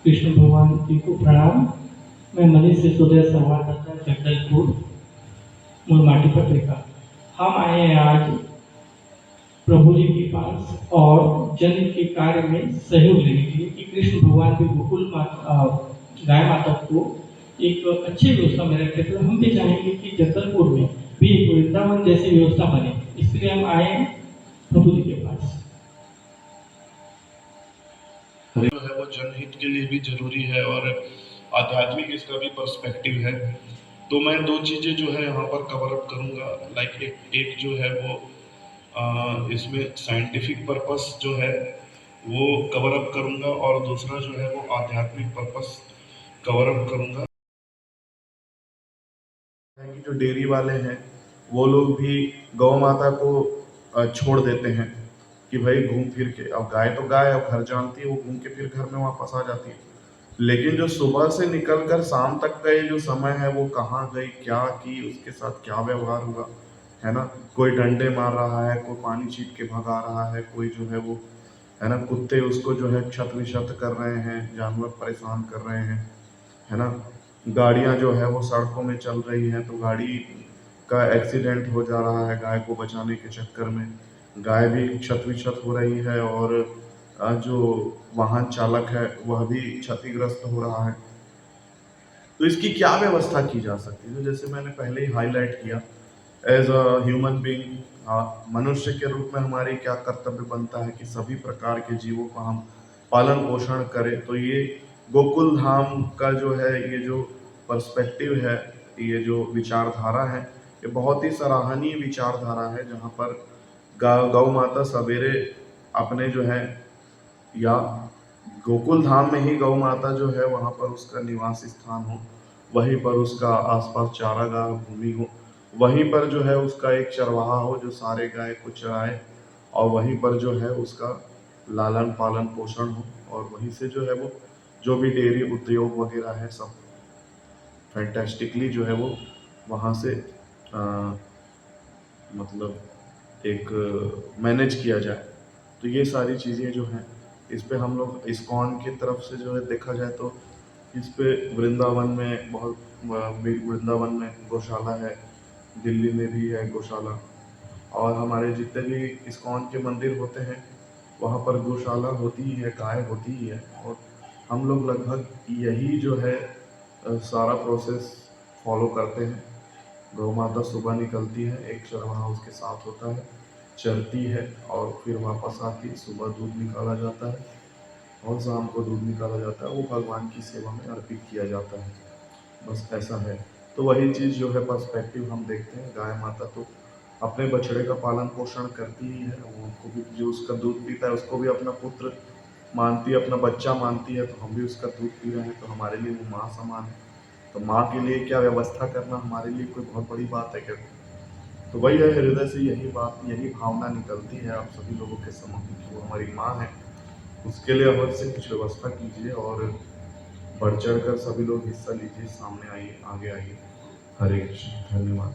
कृष्ण भगवान जी को प्रणाम। मैं मनीष सिसोदिया, संवाददाता, जगदलपुर, मुरमाटी पत्रिका। हम आए हैं आज प्रभु जी के पास और जन के कार्य में सहयोग लेने के लिए कि कृष्ण भगवान भी गोकुल माता गाय माता को एक अच्छी व्यवस्था में रखे। तो हम भी चाहेंगे कि जगदलपुर में भी एक वृंदावन जैसी व्यवस्था बने, इसलिए हम आए हैं प्रभु जी के पास। जो है वो जनहित के लिए भी जरूरी है और आध्यात्मिक इसका भी पर्सपेक्टिव है। तो मैं दो चीजें जो है यहाँ पर कवर अप करूंगा। लाइक एक जो है वो इसमें साइंटिफिक पर्पस जो है वो कवर अप करूंगा और दूसरा जो है वो आध्यात्मिक पर्पस कवर अप करूंगा। कि जो डेयरी वाले हैं वो लोग भी गौ माता को छोड़ देते हैं कि भाई घूम फिर के, अब गाय तो गाय, अब घर जानती है, वो घूम के फिर घर में वापस आ जाती है। लेकिन जो सुबह से निकलकर शाम तक का ये जो समय है वो कहाँ गई, क्या की, उसके साथ क्या व्यवहार हुआ, है ना। कोई डंडे मार रहा है, कोई पानी छीट के भगा रहा है, कोई जो है वो, है ना, कुत्ते उसको जो है क्षत विक्षत कर रहे हैं, जानवर परेशान कर रहे हैं, है ना। गाड़ियां जो है वो सड़कों में चल रही हैं तो गाड़ी का एक्सीडेंट हो जा रहा है, गाय को बचाने के चक्कर में गाय भी क्षत विक्षत हो रही है और जो वाहन चालक है वह भी क्षतिग्रस्त हो रहा है। तो इसकी क्या व्यवस्था की जा सकती है? तो जैसे मैंने पहले ही हाईलाइट किया, एज अ ह्यूमन बीइंग, मनुष्य के रूप में हमारी क्या कर्तव्य बनता है कि सभी प्रकार के जीवों का हम पालन पोषण करें। तो ये गोकुल धाम का जो है, ये जो पर्सपेक्टिव है, ये जो विचारधारा है, ये बहुत ही सराहनीय विचारधारा है, जहाँ पर गौ माता सवेरे अपने जो है, या गोकुल धाम में ही गौ माता जो है वहाँ पर उसका निवास स्थान हो, वहीं पर उसका आसपास चारागाह भूमि हो, वहीं पर जो है उसका एक चरवाहा हो जो सारे गाय को चराए, और वहीं पर जो है उसका लालन पालन पोषण हो, और वहीं से जो है वो जो भी डेयरी उद्योग वगैरह है सब फैंटास्टिकली जो है वो वहाँ से मतलब एक मैनेज किया जाए। तो ये सारी चीज़ें जो हैं इस पे हम लोग इस्कॉन की तरफ से जो है देखा जाए तो इस पे वृंदावन में बहुत वृंदावन में गौशाला है, दिल्ली में भी है गौशाला, और हमारे जितने भी इस्कॉन के मंदिर होते हैं वहाँ पर गौशाला होती ही है, गाय होती ही है। और हम लोग लगभग यही जो है सारा प्रोसेस फॉलो करते हैं। गौ माता सुबह निकलती है, एक चरवाहा उसके साथ होता है, चरती है और फिर वापस आती है। सुबह दूध निकाला जाता है और शाम को दूध निकाला जाता है, वो भगवान की सेवा में अर्पित किया जाता है। बस ऐसा है। तो वही चीज़ जो है पर्सपेक्टिव हम देखते हैं, गाय माता तो अपने बछड़े का पालन पोषण करती ही है, उनको भी जो उसका दूध पीता है उसको भी अपना पुत्र मानती है, अपना बच्चा मानती है। तो हम भी उसका दूध पी रहे हैं तो हमारे लिए वो माँ समान है। तो माँ के लिए क्या व्यवस्था करना हमारे लिए कोई बहुत बड़ी बात है क्या? तो वही है, हृदय से यही बात, यही भावना निकलती है आप सभी लोगों के समक्ष कि वो हमारी माँ है, उसके लिए अवश्य से कुछ व्यवस्था कीजिए और बढ़ चढ़ कर सभी लोग हिस्सा लीजिए, सामने आइए, आगे आइए। हरे कृष्ण, धन्यवाद।